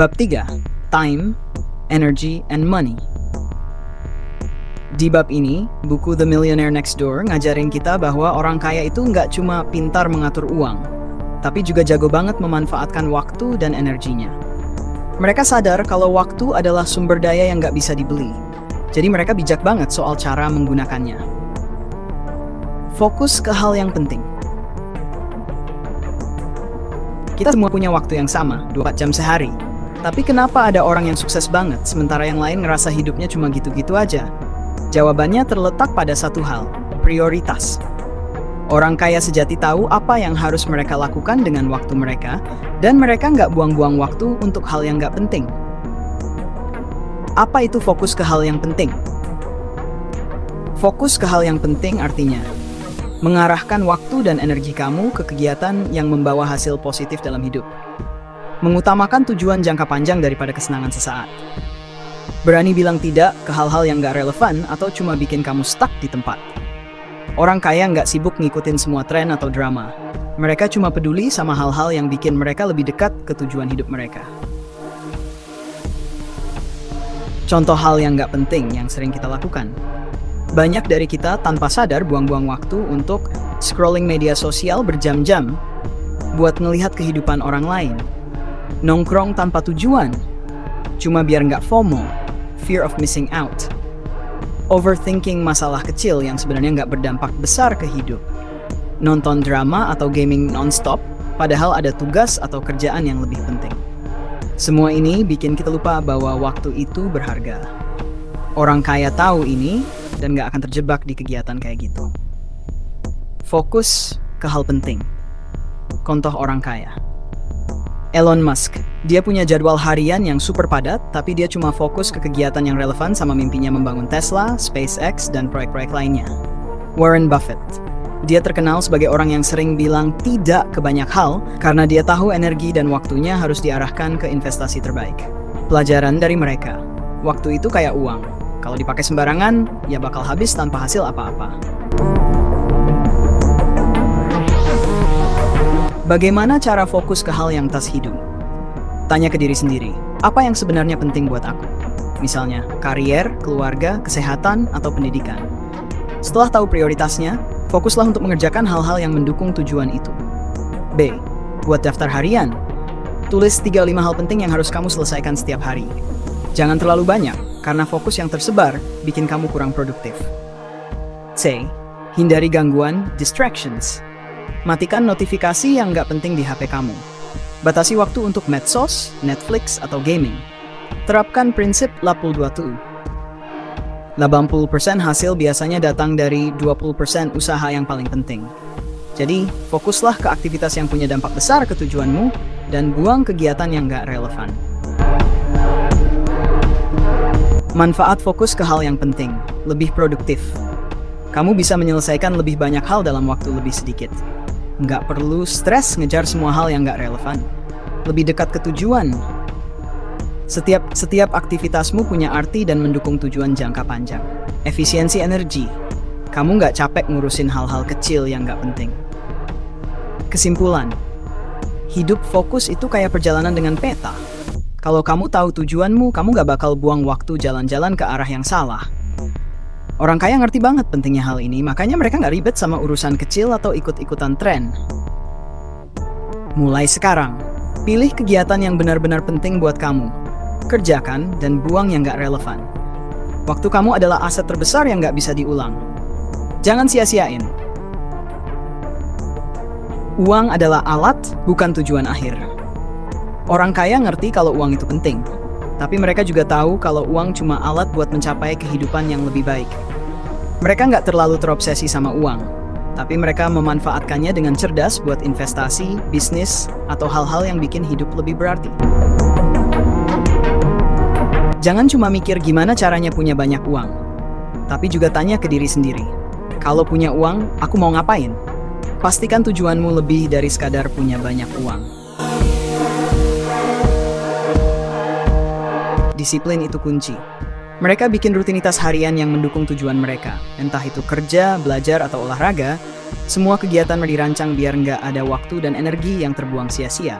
Bab 3. Time, Energy, and Money. Di bab ini, buku The Millionaire Next Door ngajarin kita bahwa orang kaya itu nggak cuma pintar mengatur uang, tapi juga jago banget memanfaatkan waktu dan energinya. Mereka sadar kalau waktu adalah sumber daya yang nggak bisa dibeli, jadi mereka bijak banget soal cara menggunakannya. Fokus ke hal yang penting. Kita semua punya waktu yang sama, 24 jam sehari. Tapi kenapa ada orang yang sukses banget, sementara yang lain ngerasa hidupnya cuma gitu-gitu aja? Jawabannya terletak pada satu hal, prioritas. Orang kaya sejati tahu apa yang harus mereka lakukan dengan waktu mereka, dan mereka nggak buang-buang waktu untuk hal yang nggak penting. Apa itu fokus ke hal yang penting? Fokus ke hal yang penting artinya mengarahkan waktu dan energi kamu ke kegiatan yang membawa hasil positif dalam hidup. Mengutamakan tujuan jangka panjang daripada kesenangan sesaat. Berani bilang tidak ke hal-hal yang nggak relevan atau cuma bikin kamu stuck di tempat. Orang kaya nggak sibuk ngikutin semua tren atau drama. Mereka cuma peduli sama hal-hal yang bikin mereka lebih dekat ke tujuan hidup mereka. Contoh hal yang nggak penting yang sering kita lakukan. Banyak dari kita tanpa sadar buang-buang waktu untuk scrolling media sosial berjam-jam buat ngelihat kehidupan orang lain. Nongkrong tanpa tujuan, cuma biar nggak FOMO, fear of missing out. Overthinking masalah kecil yang sebenarnya nggak berdampak besar ke hidup. Nonton drama atau gaming non-stop, padahal ada tugas atau kerjaan yang lebih penting. Semua ini bikin kita lupa bahwa waktu itu berharga. Orang kaya tahu ini dan nggak akan terjebak di kegiatan kayak gitu. Fokus ke hal penting. Contoh orang kaya. Elon Musk, dia punya jadwal harian yang super padat, tapi dia cuma fokus ke kegiatan yang relevan sama mimpinya membangun Tesla, SpaceX, dan proyek-proyek lainnya. Warren Buffett, dia terkenal sebagai orang yang sering bilang tidak ke banyak hal karena dia tahu energi dan waktunya harus diarahkan ke investasi terbaik. Pelajaran dari mereka, waktu itu kayak uang. Kalau dipakai sembarangan, ya bakal habis tanpa hasil apa-apa. Bagaimana cara fokus ke hal yang tas hidup? Tanya ke diri sendiri, apa yang sebenarnya penting buat aku? Misalnya, karier, keluarga, kesehatan, atau pendidikan. Setelah tahu prioritasnya, fokuslah untuk mengerjakan hal-hal yang mendukung tujuan itu. B. Buat daftar harian. Tulis 3-5 hal penting yang harus kamu selesaikan setiap hari. Jangan terlalu banyak, karena fokus yang tersebar bikin kamu kurang produktif. C. Hindari gangguan, distractions. Matikan notifikasi yang nggak penting di HP kamu. Batasi waktu untuk medsos, Netflix, atau gaming. Terapkan prinsip 80-20. 80% hasil biasanya datang dari 20% usaha yang paling penting. Jadi, fokuslah ke aktivitas yang punya dampak besar ke tujuanmu, dan buang kegiatan yang nggak relevan. Manfaat fokus ke hal yang penting, lebih produktif. Kamu bisa menyelesaikan lebih banyak hal dalam waktu lebih sedikit. Nggak perlu stres ngejar semua hal yang nggak relevan. Lebih dekat ke tujuan. Setiap aktivitasmu punya arti dan mendukung tujuan jangka panjang. Efisiensi energi. Kamu nggak capek ngurusin hal-hal kecil yang nggak penting. Kesimpulan. Hidup fokus itu kayak perjalanan dengan peta. Kalau kamu tahu tujuanmu, kamu gak bakal buang waktu jalan-jalan ke arah yang salah. Orang kaya ngerti banget pentingnya hal ini, makanya mereka gak ribet sama urusan kecil atau ikut-ikutan tren. Mulai sekarang, pilih kegiatan yang benar-benar penting buat kamu. Kerjakan dan buang yang gak relevan. Waktu kamu adalah aset terbesar yang gak bisa diulang. Jangan sia-siain. Uang adalah alat, bukan tujuan akhir. Orang kaya ngerti kalau uang itu penting, tapi mereka juga tahu kalau uang cuma alat buat mencapai kehidupan yang lebih baik. Mereka nggak terlalu terobsesi sama uang, tapi mereka memanfaatkannya dengan cerdas buat investasi, bisnis, atau hal-hal yang bikin hidup lebih berarti. Jangan cuma mikir gimana caranya punya banyak uang, tapi juga tanya ke diri sendiri, kalau punya uang, aku mau ngapain? Pastikan tujuanmu lebih dari sekadar punya banyak uang. Disiplin itu kunci. Mereka bikin rutinitas harian yang mendukung tujuan mereka. Entah itu kerja, belajar, atau olahraga, semua kegiatan dirancang biar nggak ada waktu dan energi yang terbuang sia-sia.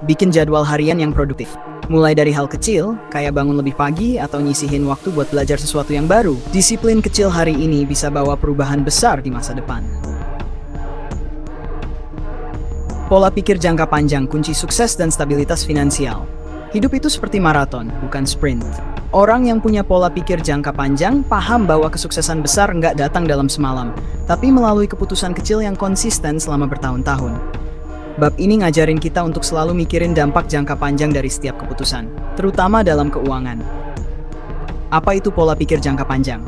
Bikin jadwal harian yang produktif. Mulai dari hal kecil, kayak bangun lebih pagi atau nyisihin waktu buat belajar sesuatu yang baru. Disiplin kecil hari ini bisa bawa perubahan besar di masa depan. Pola pikir jangka panjang kunci sukses dan stabilitas finansial. Hidup itu seperti maraton, bukan sprint. Orang yang punya pola pikir jangka panjang paham bahwa kesuksesan besar nggak datang dalam semalam, tapi melalui keputusan kecil yang konsisten selama bertahun-tahun. Bab ini ngajarin kita untuk selalu mikirin dampak jangka panjang dari setiap keputusan, terutama dalam keuangan. Apa itu pola pikir jangka panjang?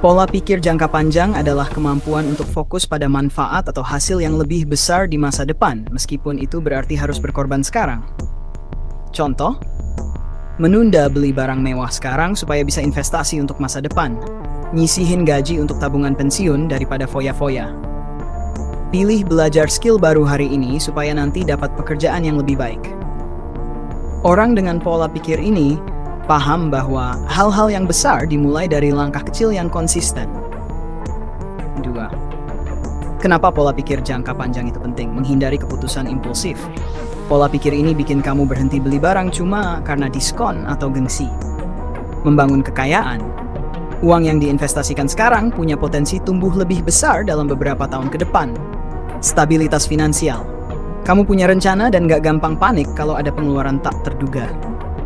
Pola pikir jangka panjang adalah kemampuan untuk fokus pada manfaat atau hasil yang lebih besar di masa depan, meskipun itu berarti harus berkorban sekarang. Contoh, menunda beli barang mewah sekarang supaya bisa investasi untuk masa depan. Nyisihin gaji untuk tabungan pensiun daripada foya-foya. Pilih belajar skill baru hari ini supaya nanti dapat pekerjaan yang lebih baik. Orang dengan pola pikir ini paham bahwa hal-hal yang besar dimulai dari langkah kecil yang konsisten. 2. Kenapa pola pikir jangka panjang itu penting? Menghindari keputusan impulsif. Pola pikir ini bikin kamu berhenti beli barang cuma karena diskon atau gengsi. Membangun kekayaan. Uang yang diinvestasikan sekarang punya potensi tumbuh lebih besar dalam beberapa tahun ke depan. Stabilitas finansial. Kamu punya rencana dan gak gampang panik kalau ada pengeluaran tak terduga.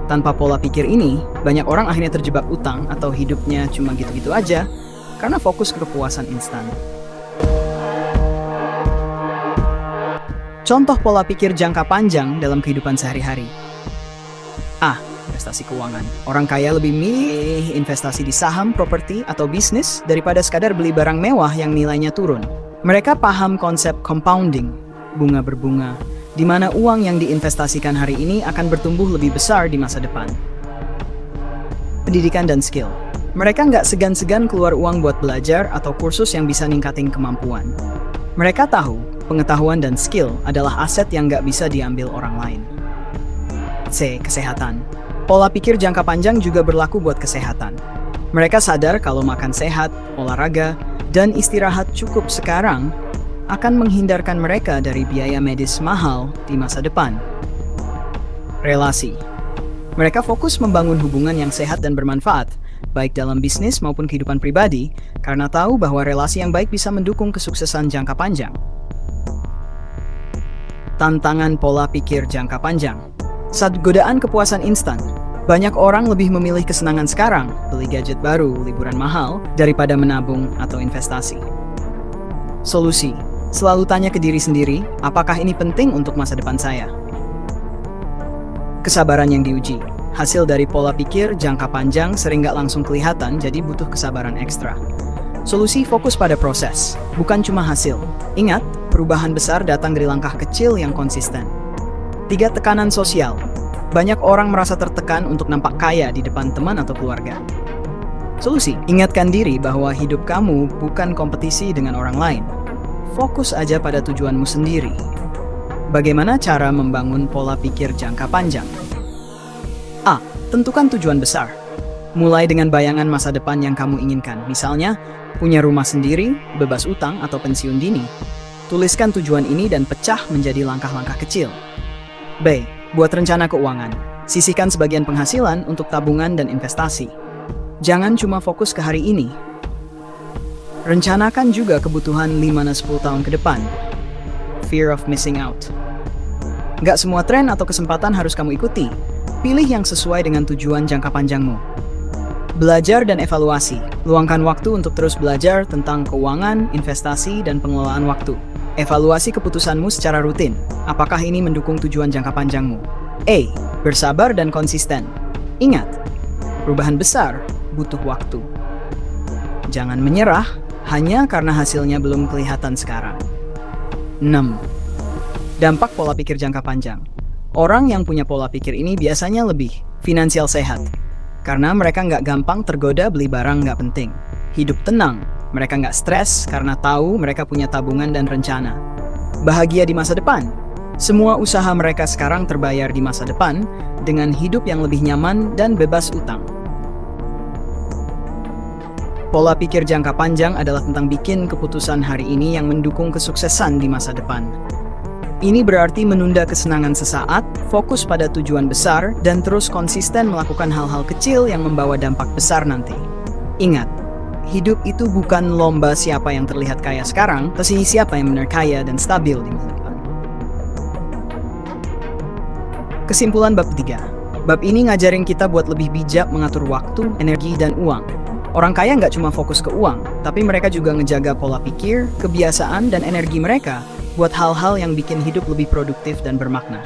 Tanpa pola pikir ini, banyak orang akhirnya terjebak utang atau hidupnya cuma gitu-gitu aja karena fokus ke kepuasan instan. Contoh pola pikir jangka panjang dalam kehidupan sehari-hari. A. Investasi keuangan. Orang kaya lebih milih investasi di saham, properti, atau bisnis daripada sekadar beli barang mewah yang nilainya turun. Mereka paham konsep compounding, bunga berbunga, di mana uang yang diinvestasikan hari ini akan bertumbuh lebih besar di masa depan. Pendidikan dan skill. Mereka nggak segan-segan keluar uang buat belajar atau kursus yang bisa ningkatin kemampuan. Mereka tahu pengetahuan dan skill adalah aset yang nggak bisa diambil orang lain. C. Kesehatan. Pola pikir jangka panjang juga berlaku buat kesehatan. Mereka sadar kalau makan sehat, olahraga, dan istirahat cukup sekarang akan menghindarkan mereka dari biaya medis mahal di masa depan. Relasi. Mereka fokus membangun hubungan yang sehat dan bermanfaat, baik dalam bisnis maupun kehidupan pribadi, karena tahu bahwa relasi yang baik bisa mendukung kesuksesan jangka panjang. Tantangan pola pikir jangka panjang. Saat godaan kepuasan instan, banyak orang lebih memilih kesenangan sekarang, beli gadget baru, liburan mahal, daripada menabung atau investasi. Solusi. Selalu tanya ke diri sendiri, apakah ini penting untuk masa depan saya? Kesabaran yang diuji. Hasil dari pola pikir jangka panjang sering gak langsung kelihatan, jadi butuh kesabaran ekstra. Solusi fokus pada proses, bukan cuma hasil. Ingat, perubahan besar datang dari langkah kecil yang konsisten. 3. Tekanan sosial. Banyak orang merasa tertekan untuk nampak kaya di depan teman atau keluarga. Solusi, ingatkan diri bahwa hidup kamu bukan kompetisi dengan orang lain. Fokus aja pada tujuanmu sendiri. Bagaimana cara membangun pola pikir jangka panjang? A. Tentukan tujuan besar. Mulai dengan bayangan masa depan yang kamu inginkan. Misalnya, punya rumah sendiri, bebas utang, atau pensiun dini. Tuliskan tujuan ini dan pecah menjadi langkah-langkah kecil. B. Buat rencana keuangan. Sisihkan sebagian penghasilan untuk tabungan dan investasi. Jangan cuma fokus ke hari ini. Rencanakan juga kebutuhan 5-10 tahun ke depan. Fear of missing out. Nggak semua tren atau kesempatan harus kamu ikuti. Pilih yang sesuai dengan tujuan jangka panjangmu. Belajar dan evaluasi. Luangkan waktu untuk terus belajar tentang keuangan, investasi, dan pengelolaan waktu. Evaluasi keputusanmu secara rutin. Apakah ini mendukung tujuan jangka panjangmu? A. Bersabar dan konsisten. Ingat, perubahan besar butuh waktu. Jangan menyerah hanya karena hasilnya belum kelihatan sekarang. 6. Dampak pola pikir jangka panjang. Orang yang punya pola pikir ini biasanya lebih finansial sehat, karena mereka nggak gampang tergoda beli barang nggak penting. Hidup tenang. Mereka nggak stres karena tahu mereka punya tabungan dan rencana. Bahagia di masa depan. Semua usaha mereka sekarang terbayar di masa depan dengan hidup yang lebih nyaman dan bebas utang. Pola pikir jangka panjang adalah tentang bikin keputusan hari ini yang mendukung kesuksesan di masa depan. Ini berarti menunda kesenangan sesaat, fokus pada tujuan besar, dan terus konsisten melakukan hal-hal kecil yang membawa dampak besar nanti. Ingat, hidup itu bukan lomba siapa yang terlihat kaya sekarang, tapi siapa yang benar kaya dan stabil di masa depan. Kesimpulan bab 3. Bab ini ngajarin kita buat lebih bijak mengatur waktu, energi, dan uang. Orang kaya nggak cuma fokus ke uang, tapi mereka juga ngejaga pola pikir, kebiasaan, dan energi mereka buat hal-hal yang bikin hidup lebih produktif dan bermakna.